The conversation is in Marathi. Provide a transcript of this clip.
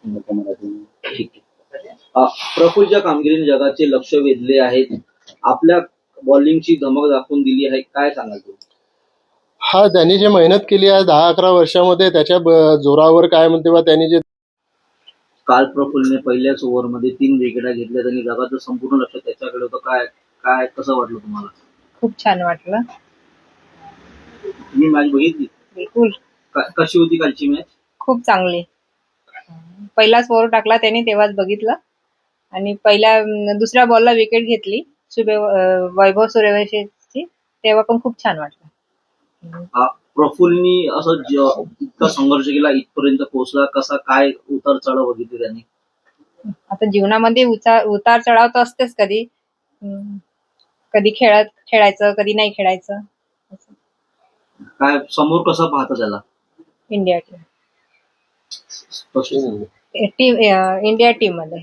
ठीक आहे. प्रफुल्लच्या कामगिरीने जगाचे लक्ष वेधले आहेत. आपल्या बॉलिंगची धमक दाखवून दिली आहे, काय सांगाल तुम्ही? हा, त्यांनी जे मेहनत केली आहे 10-11 वर्षामध्ये त्याच्या जोरावर काय म्हणते बा त्यांनी जे काल प्रफुल्लने पहिल्याच ओव्हरमध्ये 3 विकेटा घेतल्या आणि जगाचं संपूर्ण लक्ष त्याच्याकडे होतं. काय काय कसं वाटलं तुम्हाला? खूप छान वाटलं. तुम्ही मॅच बघितली? बिलकुल. कशी होती कालची मॅच? खूप चांगली. पहिलाच ओव्हर टाकला त्याने तेव्हाच बघितलं आणि दुसऱ्या बॉलला विकेट घेतली वैभव सूर्यवंशीची, तेव्हा पण खूप छान वाटलं. प्रफुल्लनी असं इतका संघर्ष केला, इथपर्यंत पोहोचला, कसा काय उतार चढाव बघितले त्यांनी? आता जीवनामध्ये उतार चढाव तर असतेच, कधी खेळायचं कधी नाही खेळायचं. काय समोर कसं पाहतं त्याला? इंडिया टीम मध्ये